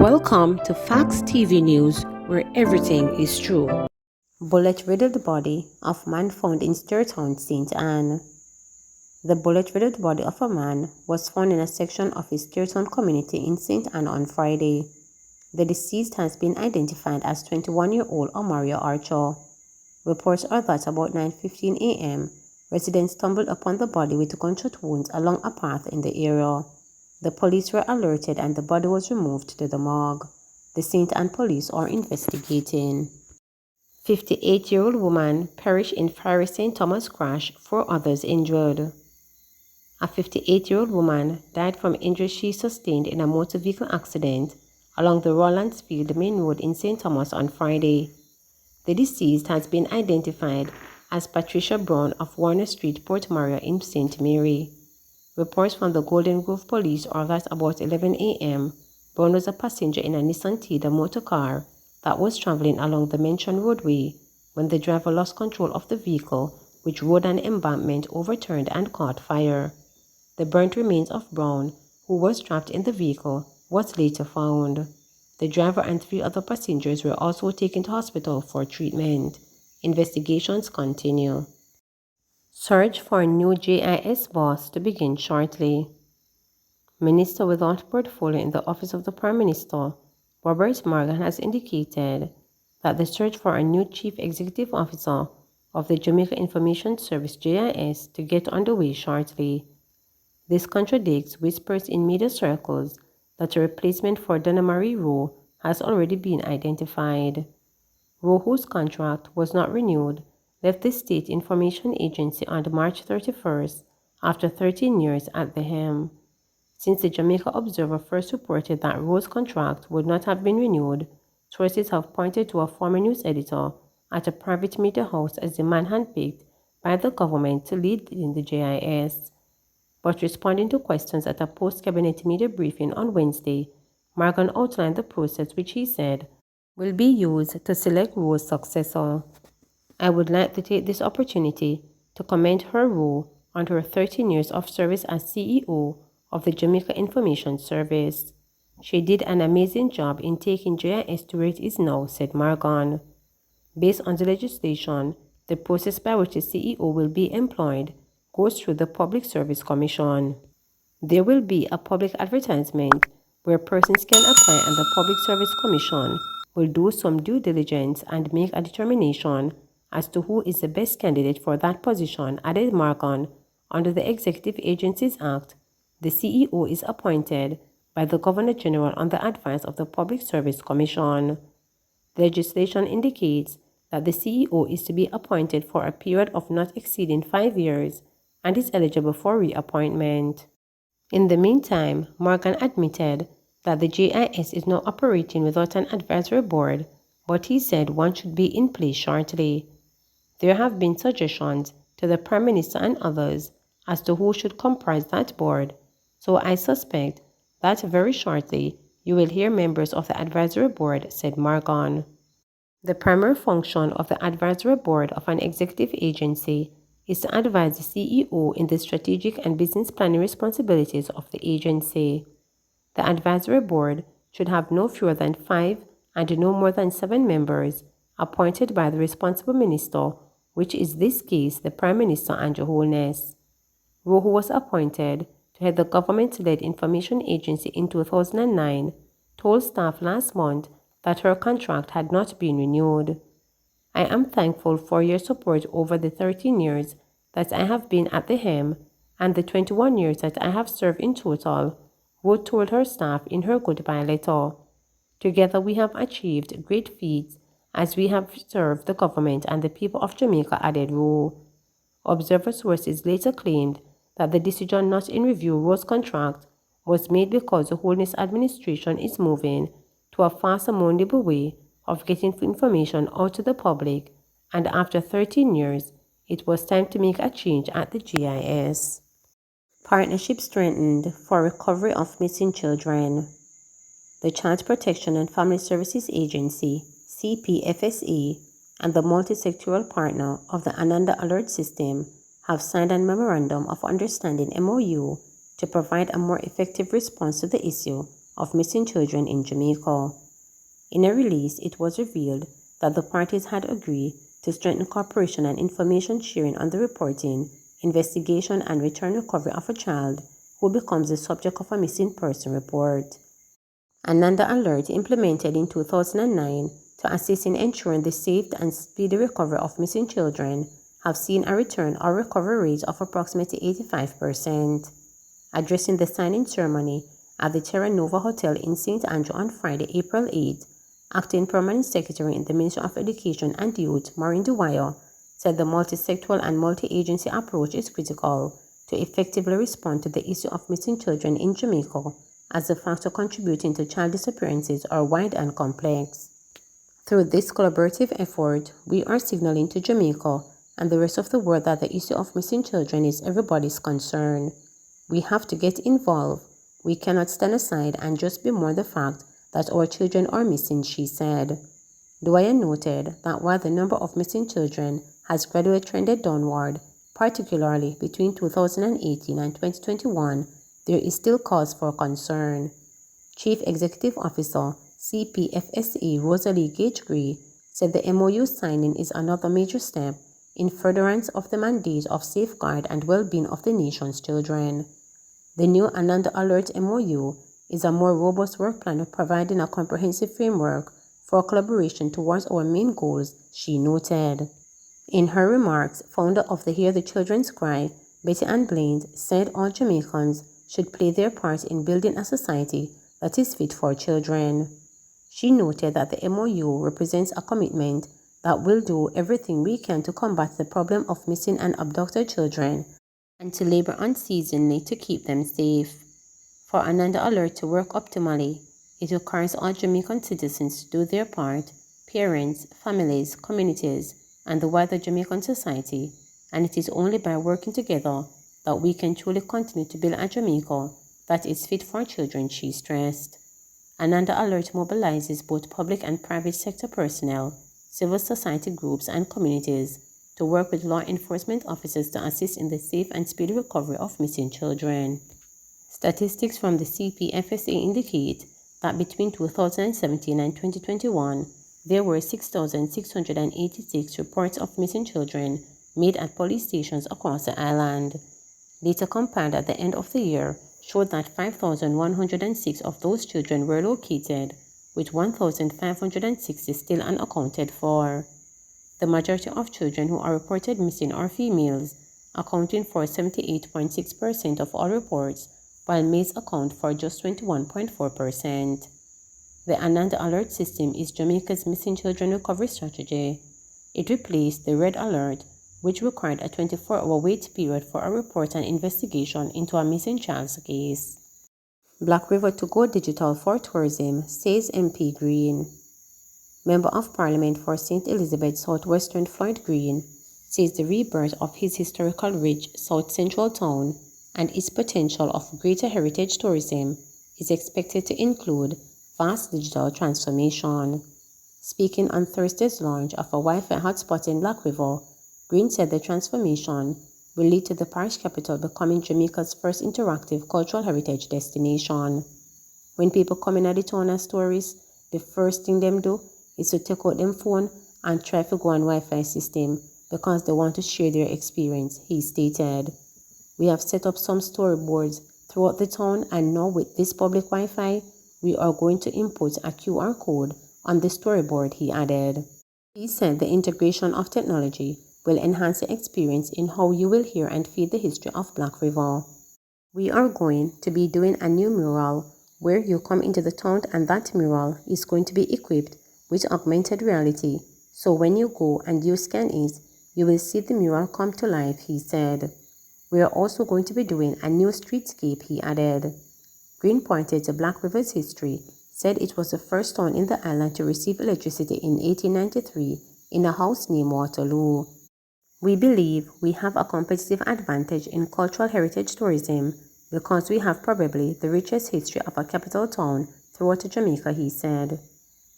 Welcome to Facts TV News, where everything is true. Bullet-riddled body of man found in Sturtown, St. Anne. The bullet-riddled body of a man was found in a section of his Sturtown community in St. Anne on Friday. The deceased has been identified as 21-year-old Omario Archer. Reports are that about 9:15 a.m., residents stumbled upon the body with gunshot wounds along a path in the area. The police were alerted and the body was removed to the morgue. The St. Anne police are investigating. 58-year-old woman perished in fiery St. Thomas crash, 4 others injured. A 58-year-old woman died from injuries she sustained in a motor vehicle accident along the Rolandsfield Main Road in St. Thomas on Friday. The deceased has been identified as Patricia Brown of Warner Street, Port Maria in St. Mary. Reports from the Golden Grove police are that about 11 a.m., Brown was a passenger in a Nissan Teda motor car that was traveling along the mentioned roadway when the driver lost control of the vehicle, which rode an embankment, overturned and caught fire. The burnt remains of Brown, who was trapped in the vehicle, was later found. The driver and 3 other passengers were also taken to hospital for treatment. Investigations continue. Search for a new JIS boss to begin shortly. Minister without portfolio in the Office of the Prime Minister, Robert Morgan, has indicated that the search for a new Chief Executive Officer of the Jamaica Information Service JIS to get underway shortly. This contradicts whispers in media circles that a replacement for Donna Marie Rowe has already been identified. Rowe, whose contract was not renewed, left the State Information Agency on March 31st after 13 years at the helm. Since the Jamaica Observer first reported that Rowe's contract would not have been renewed, sources have pointed to a former news editor at a private media house as the man handpicked by the government to lead in the JIS. But responding to questions at a post-cabinet media briefing on Wednesday, Morgan outlined the process which he said will be used to select Rowe's successor. I would like to take this opportunity to commend her Rowe on her 13 years of service as CEO of the Jamaica Information Service. She did an amazing job in taking JIS to where it is now, said Morgan. Based on the legislation, the process by which the CEO will be employed goes through the Public Service Commission. There will be a public advertisement where persons can apply, and the Public Service Commission will do some due diligence and make a determination as to who is the best candidate for that position, added Morgan. Under the Executive Agencies Act, the CEO is appointed by the Governor-General on the advice of the Public Service Commission. The legislation indicates that the CEO is to be appointed for a period of not exceeding 5 years and is eligible for reappointment. In the meantime, Morgan admitted that the JIS is now operating without an advisory board, but he said one should be in place shortly. There have been suggestions to the Prime Minister and others as to who should comprise that board, so I suspect that very shortly you will hear members of the advisory board, said Morgan. The primary function of the advisory board of an executive agency is to advise the CEO in the strategic and business planning responsibilities of the agency. The advisory board should have no fewer than 5 and no more than 7 members appointed by the responsible minister, which is this case the Prime Minister and Your Holiness. Rowe, who was appointed to head the government-led information agency in 2009, told staff last month that her contract had not been renewed. I am thankful for your support over the 13 years that I have been at the helm and the 21 years that I have served in total, Rowe told her staff in her goodbye letter. Together we have achieved great feats as we have served the government and the people of Jamaica, added Rowe. Observer sources later claimed that the decision not to review Rowe's contract was made because the Holiness administration is moving to a faster, more nimble way of getting information out to the public, and after 13 years, it was time to make a change at the JIS. Partnership strengthened for recovery of missing children. The Child Protection and Family Services Agency, CPFSA, and the multi-sectoral partner of the Ananda Alert System have signed a Memorandum of Understanding MOU to provide a more effective response to the issue of missing children in Jamaica. In a release, it was revealed that the parties had agreed to strengthen cooperation and information sharing on the reporting, investigation, and return recovery of a child who becomes the subject of a missing person report. Another alert implemented in 2009 to assist in ensuring the safe and speedy recovery of missing children have seen a return or recovery rate of approximately 85%. Addressing the signing ceremony at the Terra Nova Hotel in St. Andrew on Friday, April 8, Acting Permanent Secretary in the Ministry of Education and Youth, Maureen Dwyer, said the multi-sectoral and multi-agency approach is critical to effectively respond to the issue of missing children in Jamaica, as the factor contributing to child disappearances are wide and complex. Through this collaborative effort, we are signaling to Jamaica and the rest of the world that the issue of missing children is everybody's concern. We have to get involved. We cannot stand aside and just bemoan the fact that our children are missing, she said. Dwyer noted that while the number of missing children has gradually trended downward, particularly between 2018 and 2021, there is still cause for concern. Chief Executive Officer, CPFSA Rosalie Gage-Gray, said the MOU signing is another major step in furtherance of the mandate of safeguard and well-being of the nation's children. The new Ananda Alert MOU is a more robust work plan providing a comprehensive framework for collaboration towards our main goals, she noted. In her remarks, founder of the Hear the Children's Cry, Betty Ann Blaine, said all Jamaicans should play their part in building a society that is fit for children. She noted that the MOU represents a commitment that will do everything we can to combat the problem of missing and abducted children and to labor unceasingly to keep them safe. For Ananda Alert to work optimally, it requires all Jamaican citizens to do their part, parents, families, communities, and the wider Jamaican society, and it is only by working together that we can truly continue to build a Jamaica that is fit for children, she stressed. Ananda Alert mobilizes both public and private sector personnel, civil society groups, and communities to work with law enforcement officers to assist in the safe and speedy recovery of missing children. Statistics from the CPFSA indicate that between 2017 and 2021, there were 6,686 reports of missing children made at police stations across the island. Data compiled at the end of the year showed that 5,106 of those children were located, with 1,560 still unaccounted for. The majority of children who are reported missing are females, accounting for 78.6% of all reports, while males account for just 21.4%. The Ananda Alert system is Jamaica's missing children recovery strategy. It replaced the Red Alert, which required a 24-hour wait period for a report and investigation into a missing child's case. Black River to go digital for tourism, says MP Green. Member of Parliament for St. Elizabeth Southwestern Floyd Green says the rebirth of his historical rich South Central town and its potential of greater heritage tourism is expected to include vast digital transformation. Speaking on Thursday's launch of a Wi-Fi hotspot in Black River, Green said the transformation will lead to the parish capital becoming Jamaica's first interactive cultural heritage destination. When people come in at the town as tourists, the first thing them do is to take out them phone and try to go on Wi-Fi system because they want to share their experience, he stated. We have set up some storyboards throughout the town, and now with this public Wi-Fi, we are going to input a QR code on the storyboard, he added. He said the integration of technology will enhance the experience in how you will hear and feel the history of Black River. We are going to be doing a new mural where you come into the town, and that mural is going to be equipped with augmented reality. So when you go and you scan it, you will see the mural come to life, he said. We are also going to be doing a new streetscape, he added. Green pointed to Black River's history, said it was the first town in the island to receive electricity in 1893 in a house named Waterloo. We believe we have a competitive advantage in cultural heritage tourism because we have probably the richest history of a capital town throughout Jamaica, he said.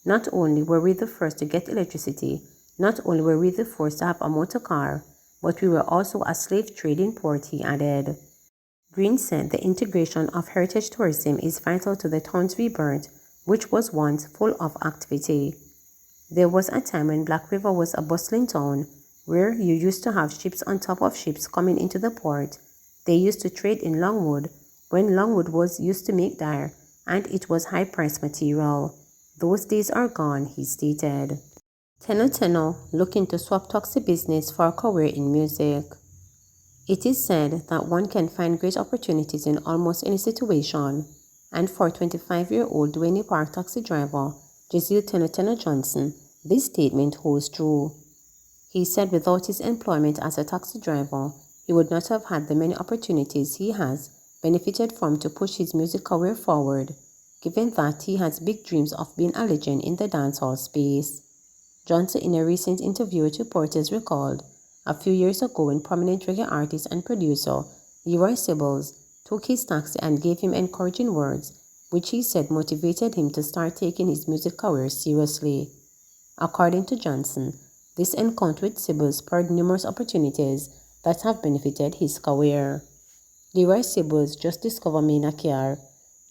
Not only were we the first to get electricity, not only were we the first to have a motor car, but we were also a slave trading port, he added. Green said the integration of heritage tourism is vital to the town's rebirth, which was once full of activity. There was a time when Black River was a bustling town where you used to have ships on top of ships coming into the port. They used to trade in longwood when longwood was used to make dye, and it was high-priced material. Those days are gone, he stated. Tenno looking to swap taxi business for a career in music. It is said that one can find great opportunities in almost any situation, and for 25-year-old Dwayne Park taxi driver Giselle Tenno Johnson, this statement holds true. He said without his employment as a taxi driver, he would not have had the many opportunities he has benefited from to push his music career forward, given that he has big dreams of being a legend in the dancehall space. Johnson, in a recent interview with reporters, recalled a few years ago when prominent reggae artist and producer Leroy Sibbles took his taxi and gave him encouraging words, which he said motivated him to start taking his music career seriously. According to Johnson, this encounter with Sibbles spurred numerous opportunities that have benefited his career. Leroy Sibbles just discovered me in a car,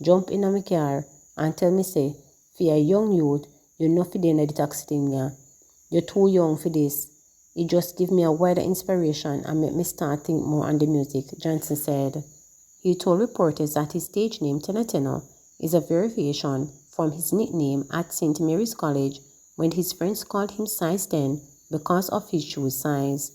jump in my car and tell me say, for a young youth, you're not for the taxi thing here. You're too young for this. It just gave me a wider inspiration and made me start think more on the music, Johnson said. He told reporters that his stage name, Tenno, is a variation from his nickname at St. Mary's College when his friends called him size 10 because of his shoe size.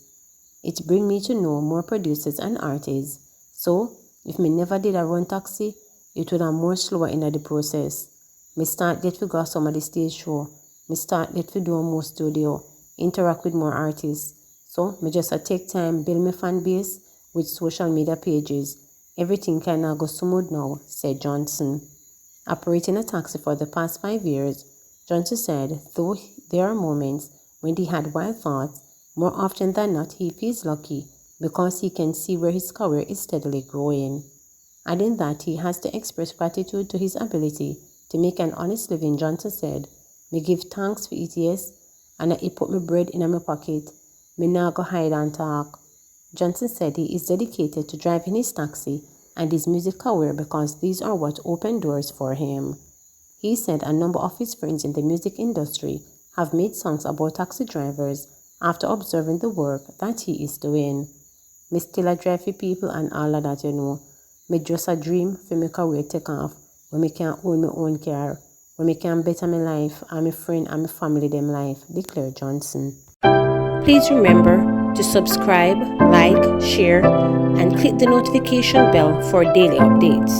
It brings me to know more producers and artists. So, if me never did a run taxi, it would have more slower in the process. Me start get to go some of the stage show. Me start get to do more studio, interact with more artists. So, me just take time, build my fan base with social media pages. Everything kind of go smooth now, said Johnson. Operating a taxi for the past 5 years, Johnson said though there are moments when he had wild thoughts, more often than not he feels lucky because he can see where his career is steadily growing. Adding that he has to express gratitude to his ability to make an honest living, Johnson said, "Me give thanks for it, yes, and I put my bread in my pocket. Me nah go hide and talk." Johnson said he is dedicated to driving his taxi and his music career because these are what open doors for him. He said a number of his friends in the music industry have made songs about taxi drivers after observing the work that he is doing. Me still a drive for people and all of that, you know. Me just a dream for my career take off, when me can own my own car, when me can better my life and my friend and my family them life, declared Johnson. Please remember to subscribe, like, share, and click the notification bell for daily updates.